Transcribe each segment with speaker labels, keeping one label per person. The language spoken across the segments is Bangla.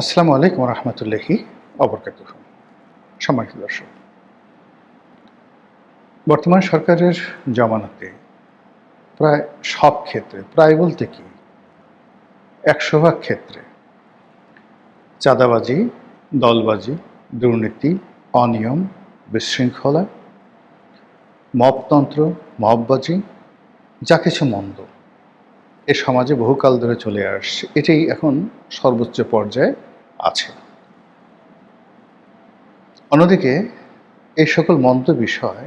Speaker 1: আসসালামু আলাইকুম রহমতুল্লাহি অবরকাতুহু। সম্মানিত দর্শক, বর্তমান সরকারের জমানাতে প্রায় সব ক্ষেত্রে, প্রায় বলতে কি ১০০ ভাগ ক্ষেত্রে চাঁদাবাজি, দলবাজি, দুর্নীতি, অনিয়ম, বিশৃঙ্খলা, মবতন্ত্র, মববাজি, যা কিছু মন্দ এ সমাজে বহুকাল ধরে চলে আসছে, এটাই এখন সর্বোচ্চ পর্যায়ে আছে। অন্যদিকে এই সকল মন্দ বিষয়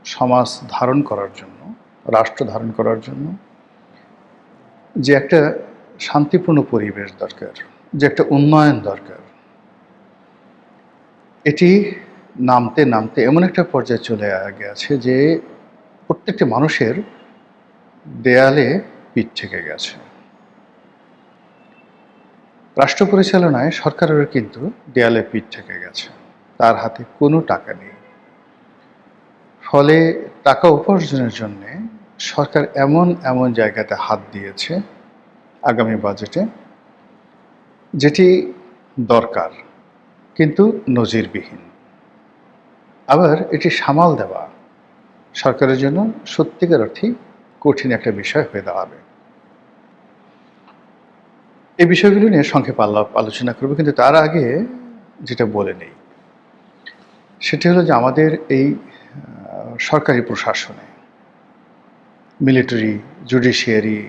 Speaker 1: সমাজ ধারণ করার জন্য, রাষ্ট্র ধারণ করার জন্য যে একটা শান্তিপূর্ণ পরিবেশ দরকার, যে একটা উন্নয়ন দরকার, এটি নামতে নামতে এমন একটা পর্যায়ে চলে গেছে যে প্রত্যেকটি মানুষের দেয়ালে পিঠ থেকে গেছে। রাষ্ট্র পরিচালনায় সরকারেরও কিন্তু দেয়ালে পিঠ থেকে গেছে, তার হাতে কোনো টাকা নেই। ফলে টাকা উপার্জনের জন্যে সরকার এমন এমন জায়গাতে হাত দিয়েছে আগামী বাজেটে, যেটি দরকার কিন্তু নজিরবিহীন। আবার এটি সামাল দেওয়া সরকারের জন্য সত্যিকার অর্থেই কঠিন একটা বিষয় হয়ে দাঁড়াবে। এই বিষয়গুলো নিয়ে সংক্ষেপে আলোচনা করব, কিন্তু তার আগে যেটা বলে নেই সেটি হলো যে আমাদের এই সরকারি প্রশাসনে, military, judiciary,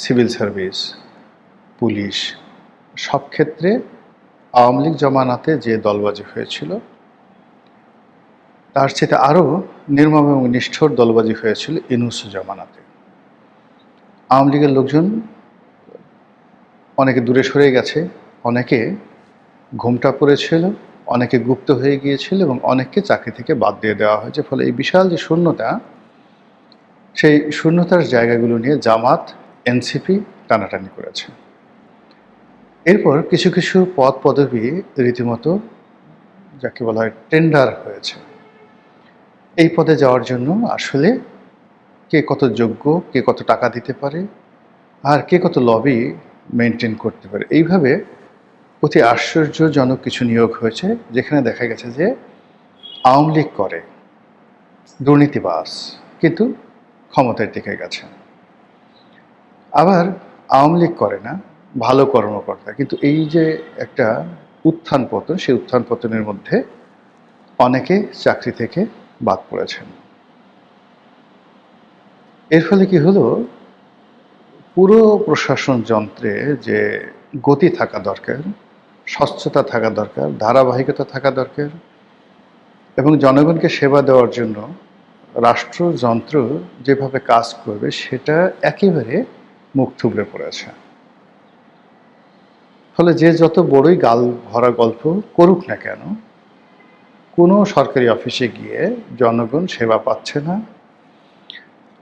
Speaker 1: civil service, police, সব ক্ষেত্রে আওয়ামী লীগ জমানাতে যে দলবাজি হয়েছিল তার চেয়ে আরও নির্মম এবং নিষ্ঠুর দলবাজি হয়েছিল ইউনূস জমানাতে। আওয়ামী লীগের লোকজন অনেকে দূরে সরে গেছে, অনেকে ঘোমটা পড়েছিল, অনেকে গুপ্ত হয়ে গিয়েছিল এবং অনেককে চাকরি থেকে বাদ দিয়ে দেওয়া হয়েছে। ফলে এই বিশাল যে শূন্যতা, সেই শূন্যতার জায়গাগুলো নিয়ে জামাত, এনসিপি টানাটানি করেছে। এরপর কিছু কিছু পদ পদবি রীতিমতো যাকে বলা হয় টেন্ডার হয়েছে। এই পদে যাওয়ার জন্য আসলে কে কত যোগ্য, কে কত টাকা দিতে পারে, আর কে কত লবি মেনটেন করতে পারে, এইভাবে অতি আশ্চর্যজনক কিছু নিয়োগ হয়েছে, যেখানে দেখা গেছে যে আওয়ামী লীগ করে, দুর্নীতিবাজ, কিন্তু ক্ষমতায় টিকে গেছে। আবার আওয়ামী লীগ করে না, ভালো কর্মকর্তা, কিন্তু এই যে একটা উত্থান পতন, সেই উত্থান পতনের মধ্যে অনেকে চাকরি থেকে বাদ পড়েছেন। এর ফলে কি হলো, পুরো প্রশাসন যন্ত্রে যে গতি থাকা দরকার, স্বচ্ছতা থাকা দরকার, ধারাবাহিকতা থাকা দরকার এবং জনগণকে সেবা দেওয়ার জন্য রাষ্ট্রযন্ত্র যেভাবে কাজ করবে সেটা একেবারে মুখ থুবড়ে পড়েছে। ফলে যে যত বড়ই গাল ভরা গল্প করুক না কেন, কোনো সরকারি অফিসে গিয়ে জনগণ সেবা পাচ্ছে না।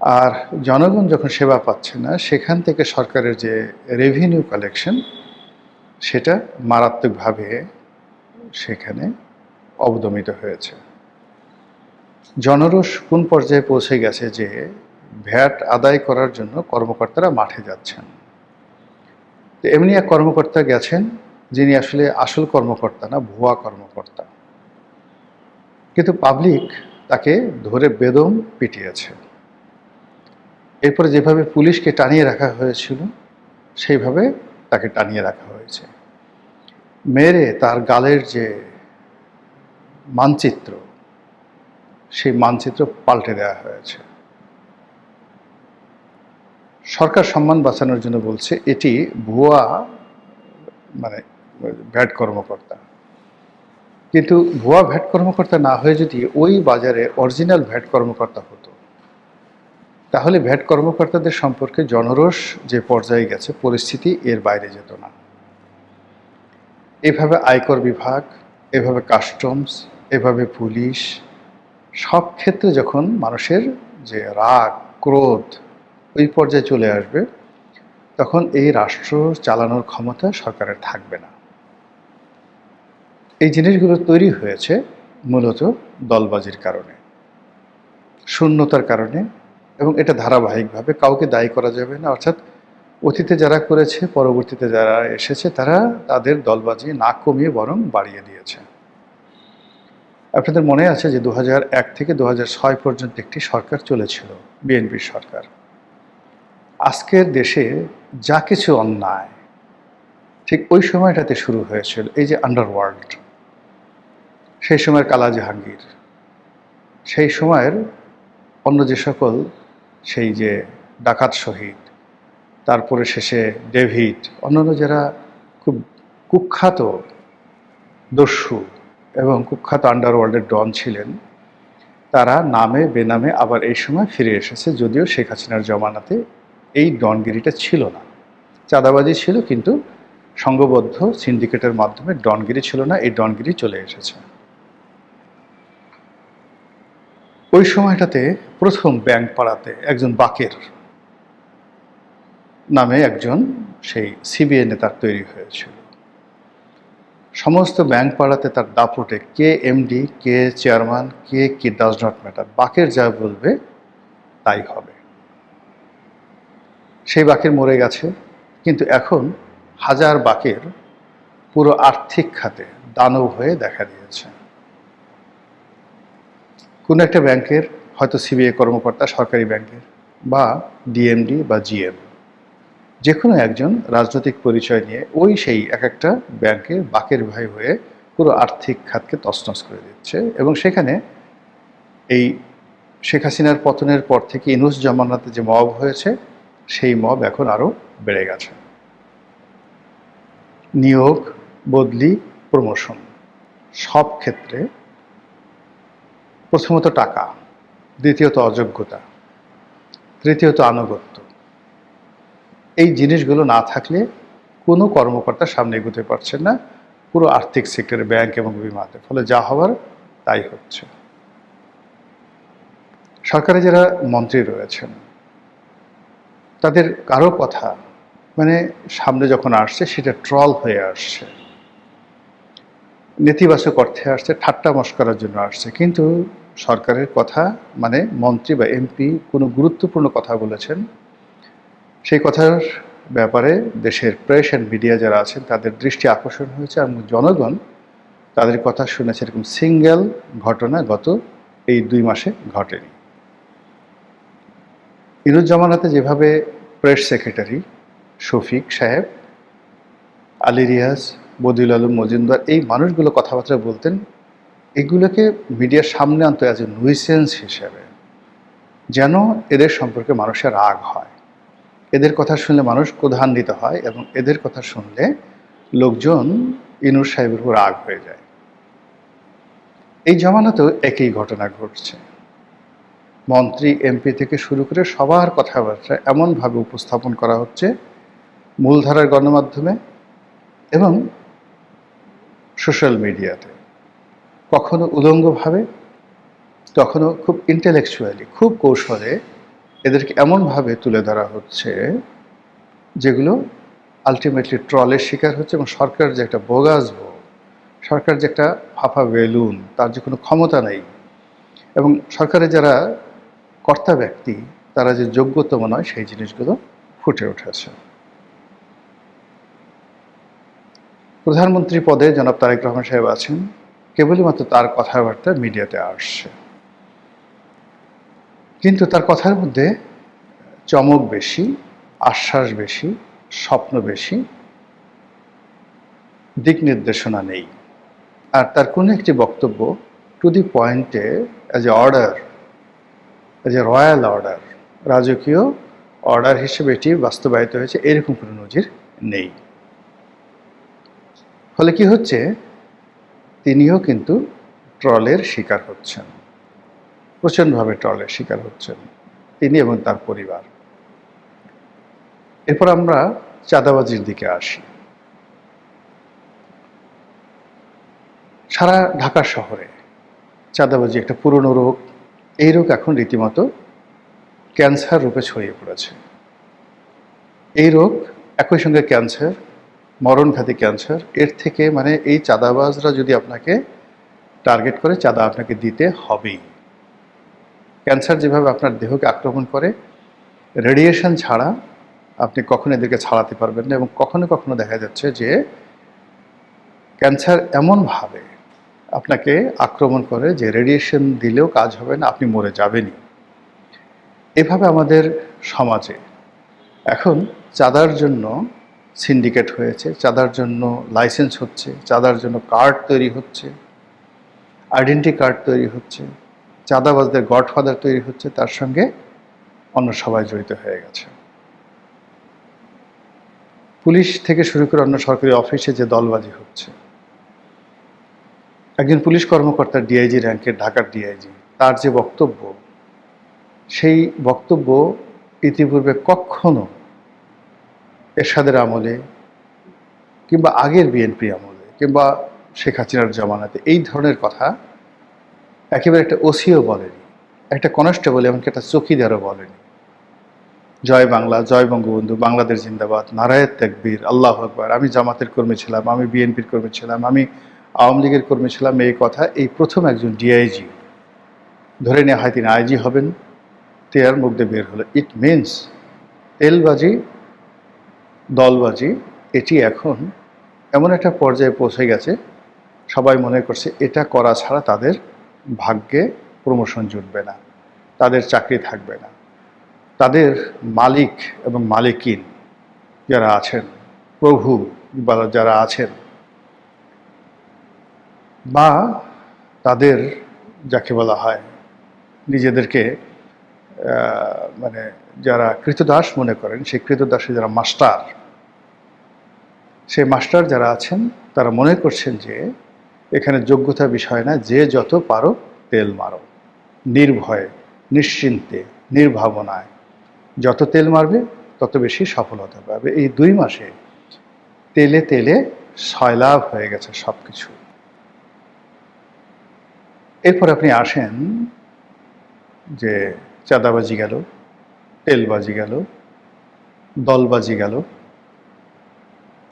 Speaker 1: আর জনগণ যখন সেবা পাচ্ছে না, সেখান থেকে সরকারের যে রেভিনিউ কালেকশন, সেটা মারাত্মকভাবে সেখানে অবদমিত হয়েছে। জনরোষ কোন পর্যায়ে পৌঁছে গেছে যে ভ্যাট আদায় করার জন্য কর্মকর্তারা মাঠে যাচ্ছেন। তো এমনি এক কর্মকর্তা গেছেন, যিনি আসলে আসল কর্মকর্তা না, ভুয়া কর্মকর্তা, কিন্তু পাবলিক তাকে ধরে বেদম পিটিয়েছে। এরপরে যেভাবে পুলিশকে টানিয়ে রাখা হয়েছিল, সেইভাবে তাকে টানিয়ে রাখা হয়েছে। মেরে তার গালের যে মানচিত্র, সেই মানচিত্র পাল্টে দেওয়া হয়েছে। সরকার সম্মান বাঁচানোর জন্য বলছে এটি ভুয়া, মানে ভ্যাট কর্মকর্তা। কিন্তু ভুয়া ভ্যাট কর্মকর্তা না হয়ে যদি ওই বাজারে অরিজিনাল ভ্যাট কর্মকর্তা হতো, তাহলে ভ্যাট কর্মকর্তাদের সম্পর্কে জনরোষ যে পর্যায়ে গেছে, পরিস্থিতি এর বাইরে যেত না। এভাবে আয়কর বিভাগ, এভাবে কাস্টমস, এভাবে পুলিশ, সব ক্ষেত্রে যখন মানুষের যে রাগ, ক্রোধ ওই পর্যায়ে চলে আসবে, তখন এই রাষ্ট্র চালানোর ক্ষমতা সরকারের থাকবে না। এই জিনিসগুলো তৈরি হয়েছে মূলত দলবাজির কারণে, শূন্যতার কারণে, এবং এটা ধারাবাহিকভাবে কাউকে দায়ী করা যাবে না। অর্থাৎ অতীতে যারা করেছে, পরবর্তীতে যারা এসেছে, তারা তাদের দলবাজি না কমিয়ে বরং বাড়িয়ে দিয়েছে। আপনাদের মনে আছে যে 2001 থেকে 2006 পর্যন্ত একটি সরকার চলেছিল, বিএনপির সরকার। আজকের দেশে যা কিছু অন্যায় ঠিক ওই সময়টাতে শুরু হয়েছিল। এই যে আন্ডারওয়ার্ল্ড, সেই সময়ের কালা জাহাঙ্গীর, সেই সময়ের অন্য যে সকল, সেই যে ডাকাত শহীদ, তারপরে শেষে ডেভিড, অন্যান্য যারা খুব কুখ্যাত দস্যু এবং কুখ্যাত আন্ডারওয়ার্ল্ডের ডন ছিলেন, তারা নামে বেনামে আবার এই সময় ফিরে এসেছে। যদিও শেখ হাসিনার জমানাতে এই ডনগিরিটা ছিল না, চাঁদাবাজি ছিল, কিন্তু সংঘবদ্ধ সিন্ডিকেটের মাধ্যমে ডনগিরি ছিল না, এই ডনগিরি চলে এসেছে। ওই সময়টাতে প্রথম ব্যাংক পাড়াতে একজন বাকের নামে একজন সেই সিবিআই নেতার তৈরি হয়েছিল। সমস্ত ব্যাংক পাড়াতে তার দাপটে কে এমডি, কে চেয়ারম্যান, কে কি ডাজ নট ম্যাটার, বাকের যা বলবে তাই হবে। সেই বাকের মরে গেছে, কিন্তু এখন হাজার বাকের পুরো আর্থিক খাতে দানব হয়ে দেখা দিয়েছে। কোনো একটা ব্যাংকের হয়তো সিবিআই কর্মকর্তা, সরকারি ব্যাংকের, বা ডিএমডি বা জিএম, যে কোনো একজন রাজনৈতিক পরিচয় নিয়ে ওই সেই এক একটা ব্যাংকে বাকের ভাই হয়ে পুরো আর্থিক খাতকে তছনছ করে দিচ্ছে। এবং সেখানে এই শেখ হাসিনার পতনের পর থেকে ইনুস জামানাতে যে মব হয়েছে, সেই মব এখন আরও বেড়ে গেছে। নিয়োগ, বদলি, প্রমোশন, সব ক্ষেত্রে প্রথমত টাকা, দ্বিতীয়ত অযোগ্যতা, তৃতীয়ত আনুগত্য। এই জিনিসগুলো না থাকলে কোনো কর্মকর্তা সামনে এগোতে পারছেন না পুরো আর্থিক সেক্টরে, ব্যাংক এবং বিমাতে। ফলে যা হওয়ার তাই হচ্ছে। সরকারে যারা মন্ত্রী রয়েছেন, তাদের কারো কথা মানে সামনে যখন আসছে সেটা ট্রল হয়ে আসছে, নেতিবাচক অর্থে আসছে, ঠাট্টা মশকরার জন্য আসছে। কিন্তু সরকারের কথা মানে মন্ত্রী বা এমপি কোনো গুরুত্বপূর্ণ কথা বলেছেন, সেই কথার ব্যাপারে দেশের প্রেস অ্যান্ড মিডিয়া যারা আছেন তাদের দৃষ্টি আকর্ষণ হয়েছে এবং জনগণ তাদের কথা শুনেছে। এরকম সিঙ্গেল ঘটনা গত এই 2 মাসে ঘটেনি। ইনুস জামানাতে যেভাবে প্রেস সেক্রেটারি শফিক সাহেব, আলী রিয়াজ, বদিউল আলম মজুমদার, এই মানুষগুলো কথাবার্তা বলতেন, এগুলোকে মিডিয়ার সামনে আনতো অ্যাজ এ নুইসেন্স হিসেবে, যেন এদের সম্পর্কে মানুষের রাগ হয়, এদের কথা শুনলে মানুষ ক্রোধান্বিত হয় এবং এদের কথা শুনলে লোকজন ইনুস সাহেবের উপর রাগ হয়ে যায়। এই জমানাতেও একই ঘটনা ঘটছে। মন্ত্রী, এমপি থেকে শুরু করে সবার কথাবার্তা এমনভাবে উপস্থাপন করা হচ্ছে মূলধারার গণমাধ্যমে এবং সোশ্যাল মিডিয়াতে, কখনো উলঙ্গভাবে, কখনো খুব ইন্টেলেকচুয়ালি, খুব কৌশলে এদেরকে এমনভাবে তুলে ধরা হচ্ছে যেগুলো আলটিমেটলি ট্রলের শিকার হচ্ছে। এবং সরকার যে একটা বোগাস বউ, সরকার যে একটা ফাঁপা বেলুন, তার যে কোনো ক্ষমতা নেই, এবং সরকারের যারা কর্তা ব্যক্তি তারা যে যোগ্যতম নয়, সেই জিনিসগুলো ফুটে উঠেছে। প্রধানমন্ত্রী পদে জনাব তারেক রহমান সাহেব আছেন, কেবলই মাত্র তার কথাবার্তা মিডিয়াতে আসছে, কিন্তু তার কথার মধ্যে চমক বেশি, আশ্বাস বেশি, স্বপ্ন বেশি, দিক নির্দেশনা নেই। আর তার কোনো একটি বক্তব্য টু দি পয়েন্টে as a order, as a royal order, রাজকীয় অর্ডার হিসেবে এটি বাস্তবায়িত হয়েছে, এরকম কোনো নজির নেই। ফলে কি হচ্ছে, তিনিও কিন্তু ট্রলের শিকার হচ্ছেন, প্রচণ্ডভাবে ট্রলের শিকার হচ্ছেন তিনি এবং তার পরিবার। এরপর আমরা চাঁদাবাজির দিকে আসি। সারা ঢাকা শহরে চাঁদাবাজি একটা পুরনো রোগ। এই রোগ এখন রীতিমতো ক্যান্সার রূপে ছড়িয়ে পড়েছে। এই রোগ একই সঙ্গে ক্যান্সার, মরণঘাতী ক্যান্সার। এর থেকে মানে এই চাঁদাবাজরা যদি আপনাকে টার্গেট করে, চাঁদা আপনাকে দিতে হবেই। ক্যান্সার যেভাবে আপনার দেহকে আক্রমণ করে, রেডিয়েশন ছাড়া আপনি কখনো এদেরকে ছাড়াতে পারবেন না। এবং কখনো কখনো দেখা যাচ্ছে যে ক্যান্সার এমনভাবে আপনাকে আক্রমণ করে যে রেডিয়েশন দিলেও কাজ হবে না, আপনি মরে যাবেনই। এভাবে আমাদের সমাজে এখন চাঁদার জন্য সিন্ডিকেট হয়েছে, চাঁদার জন্য লাইসেন্স হচ্ছে, চাঁদার জন্য কার্ড তৈরি হচ্ছে, আইডেন্টি কার্ড তৈরি হচ্ছে, চাঁদাবাজদের গডফাদার তৈরি হচ্ছে, তার সঙ্গে অন্য সবাই জড়িত হয়ে গেছে। পুলিশ থেকে শুরু করে অন্য সরকারি অফিসে যে দলবাজি হচ্ছে, একজন পুলিশ কর্মকর্তা ডিআইজি র্যাঙ্কের, ঢাকার ডিআইজি, তার যে বক্তব্য, সেই বক্তব্য ইতিপূর্বে কখনো এরশাদের আমলে কিংবা আগের বিএনপি আমলে কিংবা শেখ হাসিনার জামানাতে এই ধরনের কথা একেবারে একটা ওসিও বলেনি, একটা কনস্টেবল, এমনকি একটা চৌকিদারও বলেনি। জয় বাংলা, জয় বঙ্গবন্ধু, বাংলাদেশ জিন্দাবাদ, নারায়ে তাকবীর, আল্লাহু আকবার, আমি জামাতের কর্মী ছিলাম, আমি বিএনপির কর্মী ছিলাম, আমি আওয়ামী লীগের কর্মী ছিলাম, এই কথা এই প্রথম একজন ডিআইজি, ধরে নেওয়া হয় তিনি আইজি হবেন, তেয়ার মুখ দিয়ে বের হলো। ইট মিনস তেলবাজি, দলবাজি, এটি এখন এমন একটা পর্যায়ে পৌঁছে গেছে, সবাই মনে করছে এটা করা ছাড়া তাদের ভাগ্যে প্রমোশন জুটবে না, তাদের চাকরি থাকবে না। তাদের মালিক এবং মালিকিন যারা আছেন, প্রভু বা যারা আছেন, বা তাদের যাকে বলা হয় নিজেদেরকে মানে যারা কৃতদাস মনে করেন, সেই কৃতদাসে যারা মাস্টার, সেই মাস্টার যারা আছেন তারা মনে করছেন যে এখানে যোগ্যতা বিষয় না, যে যত পারো তেল মারো, নির্ভয়ে, নিশ্চিন্তে, নির্ভাবনায় যত তেল মারবে তত বেশি সফলতা পাবে। এই 2 মাসে তেলে তেলে সয়লাভ হয়ে গেছে সব কিছু। এরপর আপনি আসেন যে চাঁদাবাজি গেল, তেলবাজি গেল, দলবাজি গেল,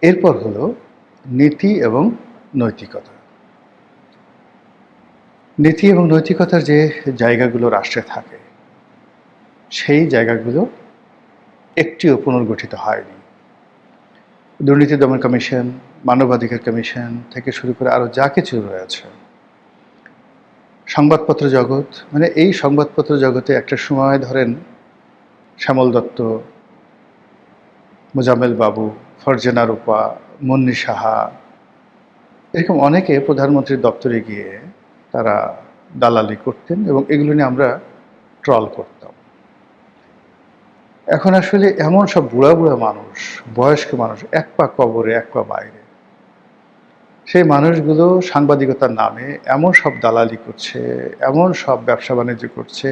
Speaker 1: এরপর হলো নীতি এবং নৈতিকতা। নীতি এবং নৈতিকতার যে জায়গাগুলো রাষ্ট্রে থাকে, সেই জায়গাগুলো একটিও পুনর্গঠিত হয়নি। দুর্নীতি দমন কমিশন, মানবাধিকার কমিশন থেকে শুরু করে আরও যা কিছু রয়েছে, সংবাদপত্র জগৎ, মানে এই সংবাদপত্র জগতে একটা সময় ধরেন শ্যামল দত্ত, মোজাম্মেল বাবু, ফরজানা রূপা, মুন্নি সাহা, এরকম অনেকে প্রধানমন্ত্রীর দপ্তরে গিয়ে তারা দালালি করতেন এবং এগুলো নিয়ে আমরা ট্রল করতাম। এখন আসলে এমন সব বুড়া বুড়া মানুষ, বয়স্ক মানুষ, এক পা কবরে এক পা বাইরে, সেই মানুষগুলো সাংবাদিকতার নামে এমন সব দালালি করছে, এমন সব ব্যবসা বাণিজ্য করছে,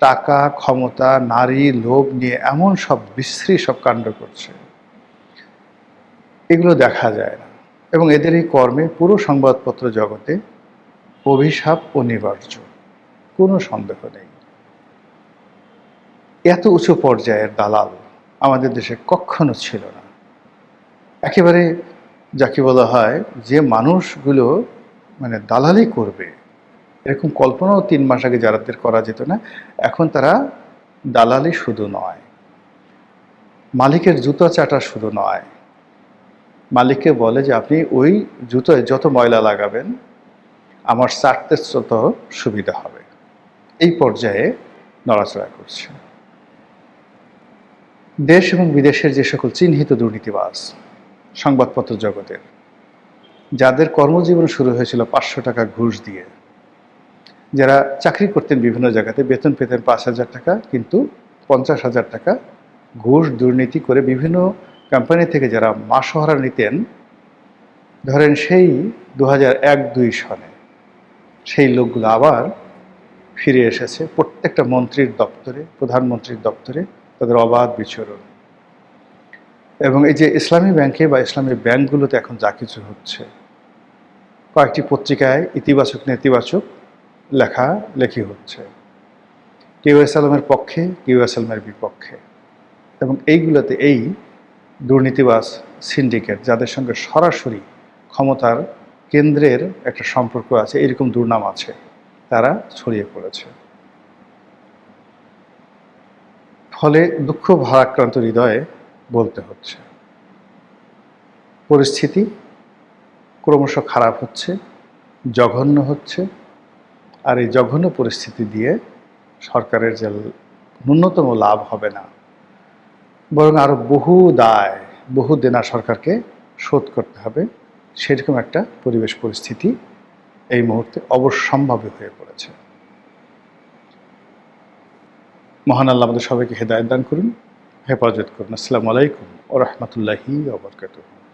Speaker 1: টাকা, ক্ষমতা, নারী, লোভ নিয়ে এমন সব বিশ্রী সব কাণ্ড করছে, এগুলো দেখা যায় না। এবং এদের এই কর্মে পুরো সংবাদপত্র জগতে অভিশাপ অনিবার্য, কোনো সন্দেহ নেই। এত উঁচু পর্যায়ের দালাল আমাদের দেশে কখনো ছিল না। একেবারে যাকে বলা হয় যে মানুষগুলো মানে দালালি করবে, এরকম কল্পনাও 3 মাস আগে যারাদের করা যেত না, এখন তারা দালালি শুধু নয়, মালিকের জুতো চাটা শুধু নয়, মালিককে বলে যে আপনি ওই জুতোয় যত ময়লা লাগাবেন আমার চাটতে তত সুবিধা হবে, এই পর্যায়ে নড়াচড়া করছে। দেশ এবং বিদেশের যে সকল চিহ্নিত দুর্নীতিবাজ সংবাদপত্র জগতের, যাদের কর্মজীবন শুরু হয়েছিল 500 টাকা ঘুষ দিয়ে, যারা চাকরি করতেন বিভিন্ন জায়গাতে, বেতন পেতেন 5,000 টাকা, কিন্তু 50,000 টাকা ঘুষ দুর্নীতি করে বিভিন্ন কোম্পানি থেকে যারা মাসোহারা নিতেন, ধরেন সেই 2001-2 সনে সেই লোকগুলো আবার ফিরে এসেছে প্রত্যেকটা মন্ত্রীর দপ্তরে, প্রধানমন্ত্রীর দপ্তরে, তাদের অবাধ বিচরণ। এবং এই যে ইসলামী ব্যাংকে বা ইসলামী ব্যাংকগুলোতে এখন যা কিছু হচ্ছে, কয়েকটি পত্রিকায় ইতিবাচক নেতিবাচক লেখালেখি হচ্ছে, কেউ এসএলএমের পক্ষে, কেউ এসএলএমের বিপক্ষে। এবং এইগুলোতে এই দুর্নীতিবাজ সিন্ডিকেট, যাদের সঙ্গে সরাসরি ক্ষমতার কেন্দ্রের একটা সম্পর্ক আছে, এরকম দুর্নাম আছে, তারা ছড়িয়ে পড়েছে। ফলে দুঃখ ভারাক্রান্ত হৃদয়ে বলতে হচ্ছে। পরিস্থিতি ক্রমশ খারাপ হচ্ছে, জঘন্য হচ্ছে। আর এই জঘন্য পরিস্থিতি দিয়ে সরকারের যে ন্যূনতম লাভ হবে না, বরং আরও বহু দায়, বহু দেনা সরকারকে শোধ করতে হবে, সেরকম একটা পরিবেশ পরিস্থিতি এই মুহূর্তে অবশ্যম্ভাবী হয়ে পড়েছে। মহান আল্লাহ আমাদের সবাইকে হেদায়েত দান করুন, হেফাজত করুন। আসসালামু আলাইকুম ওয়া রাহমাতুল্লাহি ওয়া বারাকাতুহু।